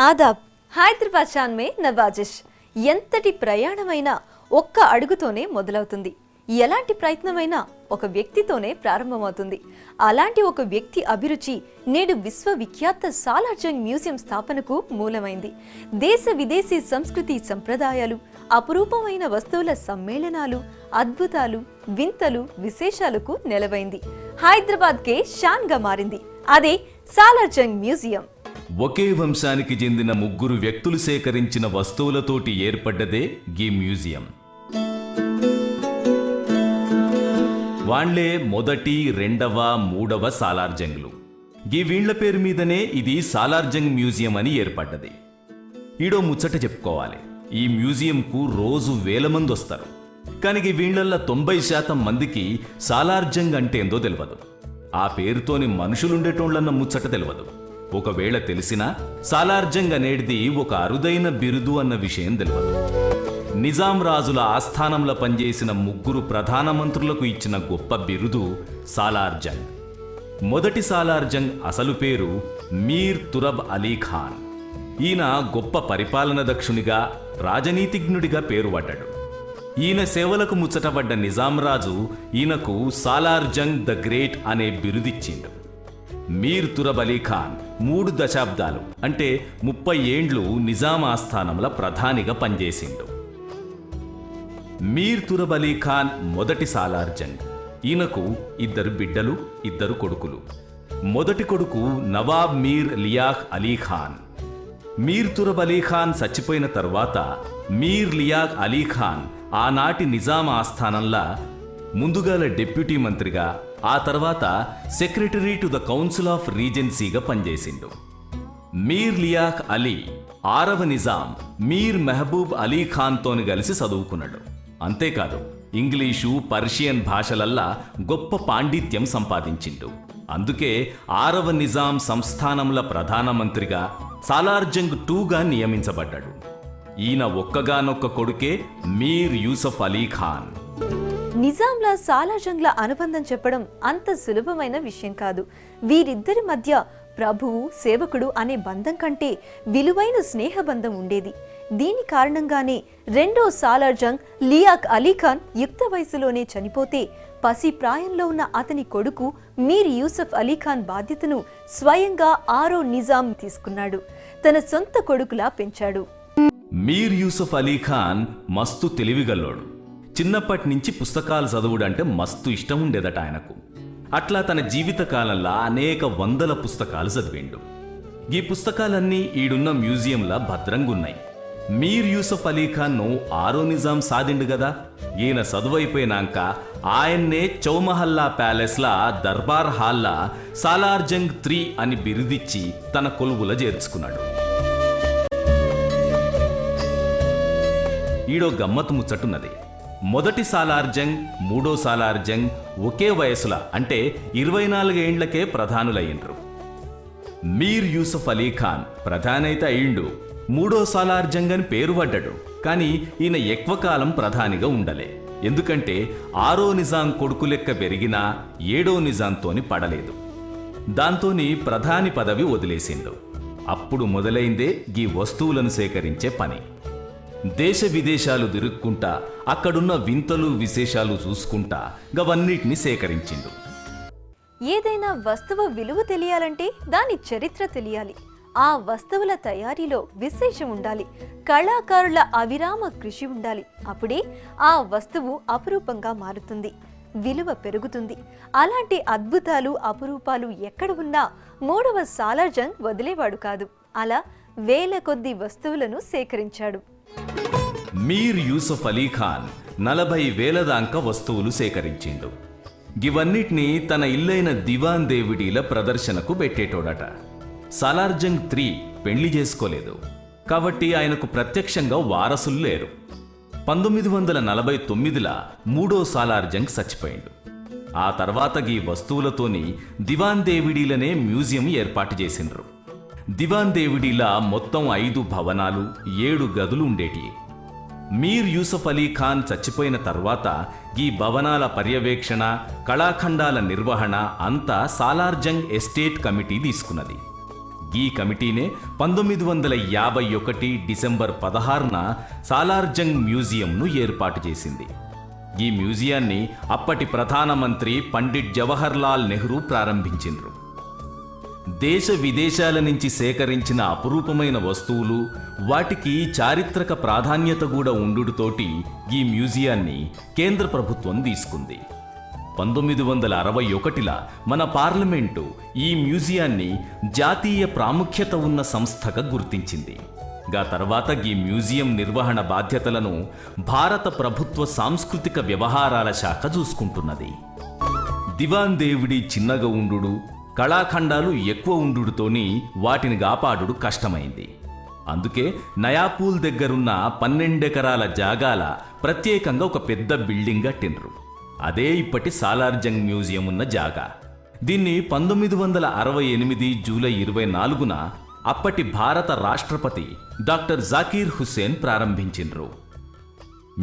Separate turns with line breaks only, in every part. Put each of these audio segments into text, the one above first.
ఆదాబ్. హైదరాబాద్ షాన్ మే నవాజిష్. ఎంతటి ప్రయాణమైనా ఒక్క అడుగుతోనే మొదలవుతుంది. ఎలాంటి ప్రయత్నమైనా ఒక వ్యక్తితోనే ప్రారంభమవుతుంది. అలాంటి ఒక వ్యక్తి అభిరుచి నేడు విశ్వవిఖ్యాత సాలార్జంగ్ మ్యూజియం స్థాపనకు మూలమైంది. దేశ విదేశీ సంస్కృతి సంప్రదాయాలు, అపురూపమైన వస్తువుల సమ్మేళనాలు, అద్భుతాలు, వింతలు, విశేషాలకు నెలవైంది. హైదరాబాద్కే షాన్గా మారింది. అదే సాలార్జంగ్ మ్యూజియం.
ఒకే వంశానికి చెందిన ముగ్గురు వ్యక్తులు సేకరించిన వస్తువులతోటి ఏర్పడ్డదే గీ మ్యూజియం. వాళ్లే మొదటి, రెండవ, మూడవ సాలార్జంగ్లు. గీ వీళ్ల పేరు మీదనే ఇది సాలార్జంగ్ మ్యూజియం అని ఏర్పడ్డది. ఈడో ముచ్చట చెప్పుకోవాలి. ఈ మ్యూజియంకు రోజు వేల మంది వస్తారు. కానీ ఈ వీళ్లల్లో 90% మందికి సాలార్జంగ్ అంటే ఏందో తెలియదు. ఆ పేరుతోని మనుషులుండేటోళ్లన్న ముచ్చట తెలియదు. ఒకవేళ తెలిసినా సాలార్జంగ్ అనేది ఒక అరుదైన బిరుదు అన్న విషయం తెలియదు. నిజాం రాజుల ఆస్థానంలో పనిచేసిన ముగ్గురు ప్రధానమంత్రులకు ఇచ్చిన గొప్ప బిరుదు సాలార్జంగ్. మొదటి సాలార్జంగ్ అసలు పేరు మీర్ తురబ్ అలీ ఖాన్. ఈయన గొప్ప పరిపాలన దక్షునిగా, రాజనీతిజ్ఞుడిగా పేరు పడ్డాడు. ఈయన సేవలకు ముచ్చటపడ్డ నిజాం రాజు ఈయనకు సాలార్జంగ్ ద గ్రేట్ అనే బిరుదిచ్చిండు. మీర్ తురబ్ అలీ ఖాన్ 3 దశాబ్దాలు అంటే 30 ఏండ్లు నిజాం ఆస్థానంలో ప్రధానిగా పనిచేసిండు. మీర్ తురబ్ అలీ ఖాన్ మొదటి సాలార్జంగ్. ఈయనకు 2 బిడ్డలు, 2 కొడుకులు. మొదటి కొడుకు నవాబ్ మీర్ లియాఖ్ అలీ ఖాన్. మీర్ తురబ్ అలీ ఖాన్ చచ్చిపోయిన తర్వాత మీర్ లియాఖ్ అలీ ఖాన్ ఆనాటి నిజాం ఆస్థానంలో ముందుగాల డిప్యూటీ మంత్రిగా, ఆ తర్వాత secretary to the council of రీజెన్సీగా పనిచేసిండు. మీర్ లియాఖ్ అలీ 6వ నిజాం మీర్ మెహబూబ్ అలీ ఖాన్తోని కలిసి చదువుకున్నాడు. అంతేకాదు ఇంగ్లీషు, పర్షియన్ భాషలల్లా గొప్ప పాండిత్యం సంపాదించిండు. అందుకే 6వ నిజాం సంస్థానంలో ప్రధానమంత్రిగా సాలార్జంగ్ 2గా నియమించబడ్డాడు. ఈయన ఒక్కగానొక్క కొడుకే మీర్ యూసఫ్ అలీ ఖాన్.
నిజాంలా సాలార్జంగ్ల అనుబంధం చెప్పడం అంత సులభమైన విషయం కాదు. వీరిద్దరి మధ్య ప్రభువు, సేవకుడు అనే బంధం కంటే విలువైన స్నేహబంధం ఉండేది. దీని కారణంగానే రెండో సాలార్జంగ్ లియాఖ్ అలీ ఖాన్ యుక్త వయసులోనే చనిపోతే పసి ప్రాయంలో ఉన్న అతని కొడుకు మీర్ యూసఫ్ అలీ ఖాన్ బాధ్యతను స్వయంగా 6వ నిజాం తీసుకున్నాడు. తన సొంత కొడుకులా పెంచాడు.
మీర్ యూసఫ్ అలీ ఖాన్ మస్తు తెలివిగల్లోడు. చిన్నప్పటి నుంచి పుస్తకాలు చదువుడంటే మస్తు ఇష్టం ఉండేదట ఆయనకు. అట్లా తన జీవిత కాలంలో అనేక 100 పుస్తకాలు చదివిండు. ఈ పుస్తకాలన్నీ ఈడున్న మ్యూజియంలా భద్రంగున్నాయి. మీర్ యూసఫ్ అలీ ఖాన్ను 6వ నిజాం సాధిండు గదా. ఈయన చదువైపోయినాక ఆయన్నే చౌమహల్లా ప్యాలెస్లా దర్బార్ హాల్లా సాలార్జంగ్ 3 అని బిరుదిచ్చి తన కొలువుల చేర్చుకున్నాడు. ఈడో గమ్మత్తు ముచ్చటున్నది. మొదటి సాలార్జంగ్, 3వ సాలార్జంగ్ ఒకే వయసుల అంటే 24 ఏండ్లకే ప్రధానులయ్యిండ్రు. మీర్ యూసఫ్ అలీ ఖాన్ ప్రధానైతే అయిండు. 3వ సాలార్జంగ్ అని పేరు పడ్డాడు. కానీ ఈయన ఎక్కువ కాలం ప్రధానిగా ఉండలే. ఎందుకంటే 6వ నిజాం కొడుకు లెక్క పెరిగినా 7వ నిజాంతోని పడలేదు. దాంతోని ప్రధాని పదవి వదిలేసిండు. అప్పుడు మొదలైందే ఈ వస్తువులను సేకరించే పని. దేశ విదేశాలు తిరుక్కుంటా, అక్కడున్న వింతలు, విశేషాలు చూసుకుంటా గవన్నిటిని సేకరించిండు.
ఏదైనా వస్తువు విలువ తెలియాలంటే దాని చరిత్ర తెలియాలి. ఆ వస్తువుల తయారీలో విశేషం ఉండాలి. కళాకారుల అవిరామ కృషి ఉండాలి. అప్పుడే ఆ వస్తువు అపురూపంగా మారుతుంది, విలువ పెరుగుతుంది. అలాంటి అద్భుతాలు, అపురూపాలు ఎక్కడ ఉన్నా 3వ సాలార్జంగ్ వదిలేవాడు కాదు. అలా వేల కొద్ది వస్తువులను సేకరించాడు.
మీర్ యూసఫ్ అలీ ఖాన్ 40,000 దాకా వస్తువులు సేకరించిండు. ఇవన్నిటినీ తన ఇల్లైన దివాన్ దేవుడిల ప్రదర్శనకు పెట్టేటోడట. సాలార్జంగ్ 3 పెళ్లి చేసుకోలేదు కాబట్టి ఆయనకు ప్రత్యక్షంగా వారసులు లేరు. 1949లా 3వ సాలార్జంగ్ చచ్చిపోయిండు. ఆ తర్వాత ఈ వస్తువులతోని దివాన్ దేవుడిలనే మ్యూజియం ఏర్పాటు చేసిండ్రు. దివాన్ దేవుడిలా మొత్తం 5 భవనాలు, 7 గదులు ఉండేటి. మీర్ యూసఫ్ అలీ ఖాన్ చచ్చిపోయిన తర్వాత ఈ భవనాల పర్యవేక్షణ, కళాఖండాల నిర్వహణ అంతా సాలార్జంగ్ ఎస్టేట్ కమిటీ తీసుకున్నది. ఈ కమిటీనే 1951 డిసెంబర్ 16న సాలార్జంగ్ మ్యూజియంను ఏర్పాటు చేసింది. ఈ మ్యూజియాన్ని అప్పటి ప్రధానమంత్రి పండిట్ జవహర్ లాల్ నెహ్రూ ప్రారంభించిండ్రు. దేశ విదేశాల నుంచి సేకరించిన అపురూపమైన వస్తువులు, వాటికి చారిత్రక ప్రాధాన్యత కూడా ఉండుతోటి ఈ మ్యూజియాన్ని కేంద్ర ప్రభుత్వం తీసుకుంది. 1961ల మన పార్లమెంటు ఈ మ్యూజియాన్ని జాతీయ ప్రాముఖ్యత ఉన్న సంస్థగా గుర్తించింది. తర్వాత ఈ మ్యూజియం నిర్వహణ బాధ్యతలను భారత ప్రభుత్వ సాంస్కృతిక వ్యవహారాల శాఖ చూసుకుంటున్నది. దివాన్ దేవుడి చిన్నగా ఉండు, కళాఖండాలు ఎక్కువ ఉండుతోని వాటిని కాపాడుడు కష్టమైంది. అందుకే నయాపూల్ దగ్గరున్న 12 ఎకరాల జాగాల ప్రత్యేకంగా ఒక పెద్ద బిల్డింగ్ కట్టిండ్రు. అదే ఇప్పటి సాలార్జంగ్ మ్యూజియం ఉన్న జాగా. దీన్ని 1968 జూలై 24న అప్పటి భారత రాష్ట్రపతి డాక్టర్ జాకీర్ హుస్సేన్ ప్రారంభించిండ్రు.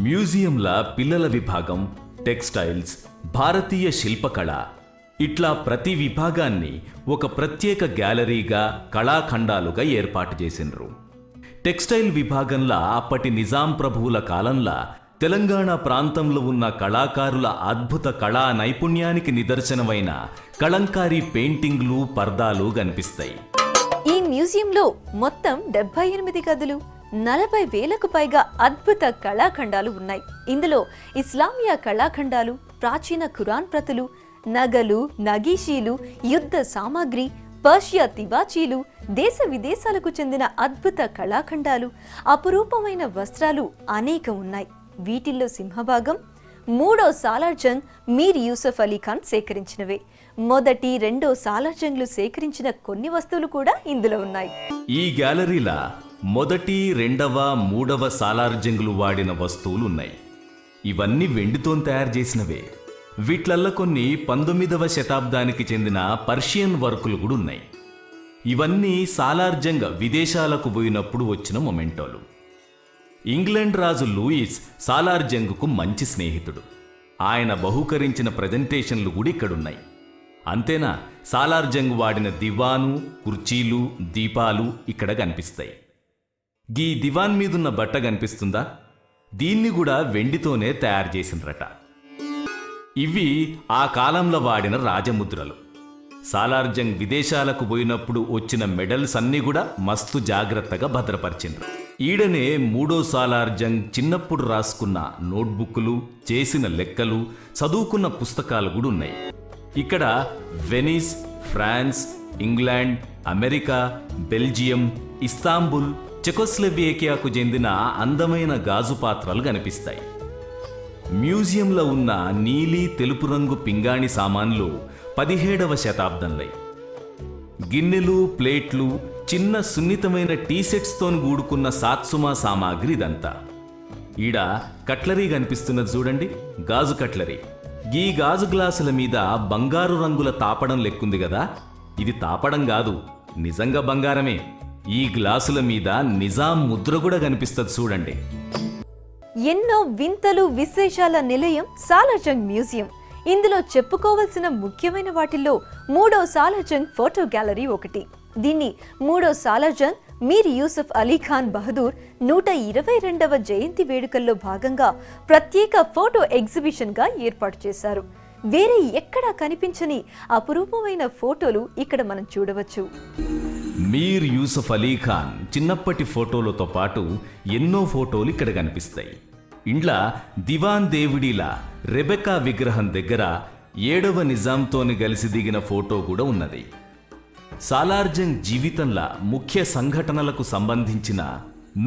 మ్యూజియంల పిల్లల విభాగం, టెక్స్టైల్స్, భారతీయ శిల్పకళ ఇట్లా ప్రతి విభాగాన్ని ఒక ప్రత్యేక గ్యాలరీగా, కళాఖండాలుగా ఏర్పాటు చేసిండ్రు. టెక్స్టైల్ విభాగంలో అప్పటి నిజాం ప్రభువుల కాలంలో తెలంగాణ ప్రాంతంలో ఉన్న కళాకారుల అద్భుత కళా నైపుణ్యానికి నిదర్శనమైన కలంకారీ పెయింటింగ్లు, పర్దాలు కనిపిస్తాయి.
ఈ మ్యూజియంలో మొత్తం 78 గదులు, 40,000కు పైగా అద్భుత కళాఖండాలు ఉన్నాయి. ఇందులో ఇస్లామియా కళాఖండాలు, ప్రాచీన ఖురాన్ ప్రతులు, నగలు, నగీషీలు, యుద్ధ సామాగ్రి, పర్షియా తివాచీలు, దేశ విదేశాలకు చెందిన అద్భుత కళాఖండాలు, అపురూపమైన వస్త్రాలు అనేక ఉన్నాయి. వీటిల్లో సింహభాగం 3వ సాలార్జంగ్ మీర్ యూసఫ్ అలీ ఖాన్ సేకరించినవే. మొదటి, 2వ సాలార్జంగ్లు సేకరించిన కొన్ని వస్తువులు కూడా ఇందులో ఉన్నాయి.
ఈ గ్యాలరీలా మొదటి, 2వ, 3వ సాలార్జంగ్లు వాడిన వస్తువులు ఉన్నాయి. ఇవన్నీ వెండితో తయారు చేసినవే. వీట్లల్లో కొన్ని 19వ శతాబ్దానికి చెందిన పర్షియన్ వర్కులు కూడా ఉన్నాయి. ఇవన్నీ సాలార్జంగ్ విదేశాలకు పోయినప్పుడు వచ్చిన మొమెంటోలు. ఇంగ్లాండ్ రాజు లూయిస్ సాలార్జంగ్కు మంచి స్నేహితుడు. ఆయన బహూకరించిన ప్రజెంటేషన్లు కూడా ఇక్కడున్నాయి. అంతేనా, సాలార్జంగ్ వాడిన దివాను, కుర్చీలు, దీపాలు ఇక్కడ కనిపిస్తాయి. ఈ దివాన్ మీదున్న బట్ట కనిపిస్తుందా? దీన్ని కూడా వెండితోనే తయారు చేసినరట. ఇవి ఆ కాలంలో వాడిన రాజముద్రలు. సాలార్జంగ్ విదేశాలకు పోయినప్పుడు వచ్చిన మెడల్స్ అన్నీ కూడా మస్తు జాగ్రత్తగా భద్రపరిచిండ్రు. ఈడనే 3వ సాలార్జంగ్ చిన్నప్పుడు రాసుకున్న నోట్బుక్లు, చేసిన లెక్కలు, చదువుకున్న పుస్తకాలు కూడా ఉన్నాయి. ఇక్కడ Venice, France, England, America, Belgium, Istanbul, చెకోస్లొవేకియాకు చెందిన అందమైన గాజు పాత్రలు కనిపిస్తాయి. మ్యూజియంలో ఉన్న నీలి, తెలుపు రంగు పింగాణి సామాన్లు 17వ శతాబ్దంలో. గిన్నెలు, ప్లేట్లు, చిన్న సున్నితమైన టీసెట్స్తో కూడుకున్న సాత్సుమా సామాగ్రి ఇదంతా. ఈడ కట్లరీ కనిపిస్తున్నది చూడండి, గాజు కట్లరీ. ఈ గాజు గ్లాసుల మీద బంగారు రంగుల తాపడం లెక్కుంది కదా, ఇది తాపడం కాదు, నిజంగా బంగారమే. ఈ గ్లాసుల మీద నిజాం ముద్ర కూడా కనిపిస్తుంది చూడండి.
ఎన్నో వింతలు, విశేషాల నిలయం సాలార్జంగ్ మ్యూజియం. ఇందులో చెప్పుకోవాల్సిన ముఖ్యమైన వాటిల్లో 3వ సాలార్జంగ్ ఫోటో గ్యాలరీ ఒకటి. దీన్ని 3వ సాలార్జంగ్ మీర్ యూసఫ్ అలీ ఖాన్ బహదూర్ 122వ జయంతి వేడుకల్లో భాగంగా ప్రత్యేక ఫోటో ఎగ్జిబిషన్గా ఏర్పాటు చేశారు. వేరే ఎక్కడా కనిపించని అపురూపమైన ఫోటోలు ఇక్కడ మనం చూడవచ్చు.
మీర్ యూసఫ్ అలీ ఖాన్ చిన్నప్పటి ఫోటోలతో పాటు ఎన్నో ఫోటోలు ఇక్కడ కనిపిస్తాయి. ఇండ్లా దివాన్ దేవుడిలా రెబెకా విగ్రహం దగ్గర 7వ నిజాంతోని కలిసి దిగిన ఫోటో కూడా ఉన్నది. సాలార్జంగ్ జీవితంలో ముఖ్య సంఘటనలకు సంబంధించిన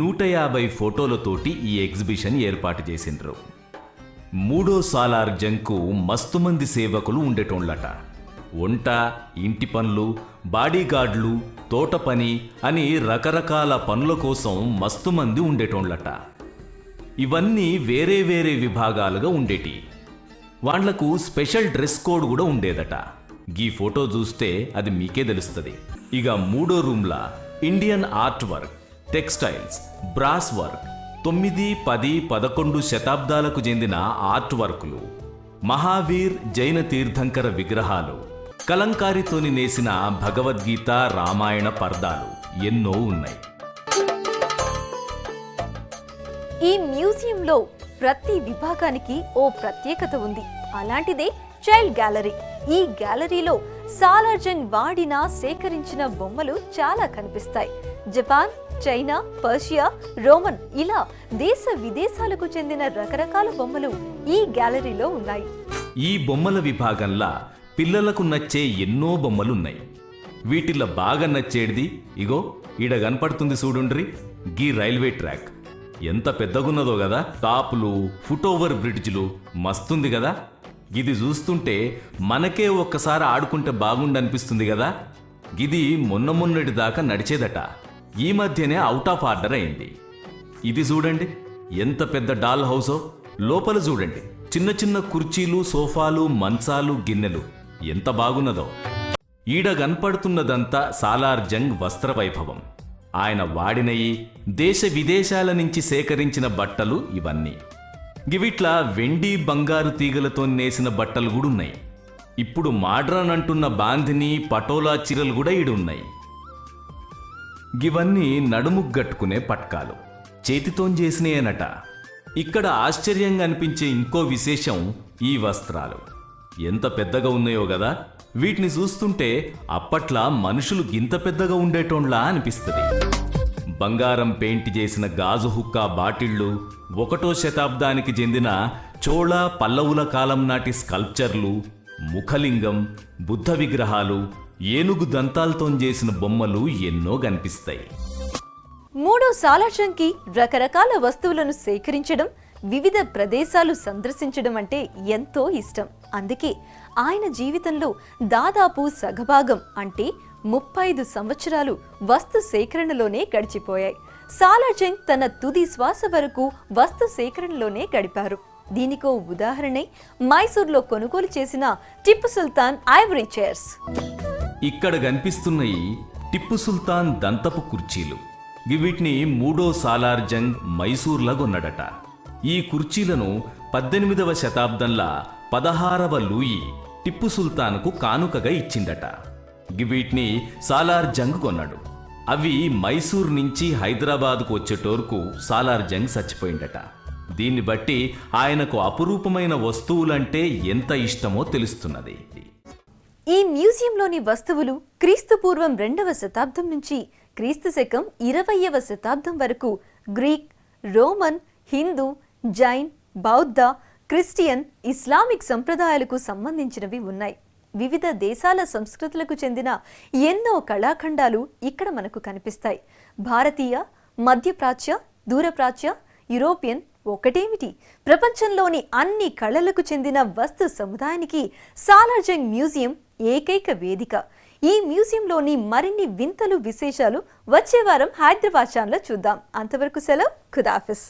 150 ఫోటోలతోటి ఈ ఎగ్జిబిషన్ ఏర్పాటు చేసిండ్రు. 3వ సాలార్జంగ్కు మస్తు మంది సేవకులు ఉండేటోళ్లట. వంట, ఇంటి పనులు, బాడీగార్డులు, తోట పని అని రకరకాల పనుల కోసం మస్తు మంది ఉండేటోళ్లట. ఇవన్నీ వేరే వేరే విభాగాలుగా ఉండేటి. వాళ్లకు స్పెషల్ డ్రెస్ కోడ్ కూడా ఉండేదట. ఈ ఫోటో చూస్తే అది మీకే తెలుస్తుంది. ఇక 3వ రూమ్లా Indian art work, textiles, brass work, 9, 10, 11 శతాబ్దాలకు చెందిన ఆర్ట్ వర్కులు, మహావీర్, జైన తీర్థంకర విగ్రహాలు, కలంకారీతోని నేసిన భగవద్గీత రామాయణ పర్దాలు ఎన్నో ఉన్నాయి.
ఈ మ్యూజియంలో ప్రతి విభాగానికి ఓ ప్రత్యేకత ఉంది. అలాంటిదే చైల్డ్ గ్యాలరీ. ఈ గ్యాలరీలో సాలార్జంగ్ వాడిన సేకరించిన బొమ్మలు చాలా కనిపిస్తాయి. జపాన్, చైనా, పర్షియా, రోమన్ ఇలా దేశ విదేశాలకు చెందిన రకరకాల బొమ్మలు ఈ గ్యాలరీలో ఉన్నాయి.
ఈ బొమ్మల విభాగంలో పిల్లలకు నచ్చే ఎన్నో బొమ్మలున్నాయి. వీటిల్లో బాగా నచ్చేది ఇగో ఈడ కనపడుతుంది చూడుండ్రి, గీ రైల్వే ట్రాక్ ఎంత పెద్దగున్నదో కదా. టాపులు, ఫుట్ ఓవర్ బ్రిడ్జ్లు మస్తుంది కదా. ఇది చూస్తుంటే మనకే ఒక్కసారి ఆడుకుంటే బాగుండనిపిస్తుంది కదా. ఇది మొన్నటి దాకా నడిచేదట, ఈ మధ్యనే అవుట్ ఆఫ్ ఆర్డర్ అయింది. ఇది చూడండి ఎంత పెద్ద డాల్ హౌసో. లోపల చూడండి చిన్న చిన్న కుర్చీలు, సోఫాలు, మంచాలు, గిన్నెలు ఎంత బాగున్నదో. ఈడ కనపడుతున్నదంతా సాలార్జంగ్ వస్త్ర వైభవం. ఆయన వాడినయి దేశ విదేశాల నుంచి సేకరించిన బట్టలు ఇవన్నీ. గివిట్లా వెండి, బంగారు తీగలతో నేసిన బట్టలు కూడా ఉన్నాయి. ఇప్పుడు మాడ్రన్ అంటున్న బాంధిని, పటోలా చీరలు కూడా ఈడున్నాయి. గివన్నీ నడుముకు గట్టుకునే పట్కాలు, చేతితోం చేసినాయనట. ఇక్కడ ఆశ్చర్యంగా అనిపించే ఇంకో విశేషం ఈ వస్త్రాలు ఎంత పెద్దగా ఉన్నాయో కదా. వీటిని చూస్తుంటే అప్పట్లా మనుషులు గింత పెద్దగా ఉండేటోండ్లా అనిపిస్తుంది. బంగారం పెయింట్ చేసిన గాజు హుక్కా బాటిళ్లు, 1వ శతాబ్దానికి చెందిన చోళ, పల్లవుల కాలం నాటి స్కల్ప్చర్లు, ముఖలింగం, బుద్ధ విగ్రహాలు, ఏనుగు దంతాలతో చేసిన బొమ్మలు ఎన్నో కనిపిస్తాయి.
మూడో సాలార్జంగ్కి రకరకాల వస్తువులను సేకరించడం, వివిధ ప్రదేశాలు సందర్శించడం అంటే ఎంతో ఇష్టం. అందుకే ఆయన జీవితంలో దాదాపు సగభాగం అంటే 35 సంవత్సరాలు వస్తు సేకరణలోనే గడిచిపోయాయి. సాలార్జంగ్ తన తుది శ్వాస వరకు వస్తు సేకరణలోనే గడిపారు. దీనికో ఉదాహరణే మైసూర్లో కొనుగోలు చేసిన టిప్పు సుల్తాన్ ఐవరీ చైర్స్.
ఇక్కడ కనిపిస్తున్నాయి టిప్పు సుల్తాన్ దంతపు కుర్చీలు. వీటిని 3వ సాలార్జంగ్ మైసూర్లో కొన్నాడట. ఈ కుర్చీలను 18వ శతాబ్దంలో 16వ లూయి టిప్పు సుల్తాన్కు కానుకగా ఇచ్చిందట. వీటిని సాలార్జంగ్ కొన్నాడు. అవి మైసూర్ నుంచి హైదరాబాద్కు వచ్చేటోర్కు సాలార్జంగ్ చచ్చిపోయిందట. దీన్ని బట్టి ఆయనకు అపురూపమైన వస్తువులంటే ఎంత ఇష్టమో తెలుస్తున్నది.
ఈ మ్యూజియంలోని వస్తువులు క్రీస్తు పూర్వం 2వ శతాబ్దం నుంచి క్రీస్తు శకం 20వ శతాబ్దం వరకు గ్రీక్, రోమన్, హిందూ, జైన్, బౌద్ధ, క్రిస్టియన్, ఇస్లామిక్ సంప్రదాయాలకు సంబంధించినవి ఉన్నాయి. వివిధ దేశాల సంస్కృతులకు చెందిన ఎన్నో కళాఖండాలు ఇక్కడ మనకు కనిపిస్తాయి. భారతీయ, మధ్యప్రాచ్య, దూరప్రాచ్య, యూరోపియన్ ఒకటేమిటి, ప్రపంచంలోని అన్ని కళలకు చెందిన వస్తు సముదాయానికి సాలార్జంగ్ మ్యూజియం ఏకైక వేదిక. ఈ మ్యూజియంలోని మరిన్ని వింతలు, విశేషాలు వచ్చే వారం హైదరాబాద్ ఛానల్లో చూద్దాం. అంతవరకు సెలవు, ఖుదాఫిజ్.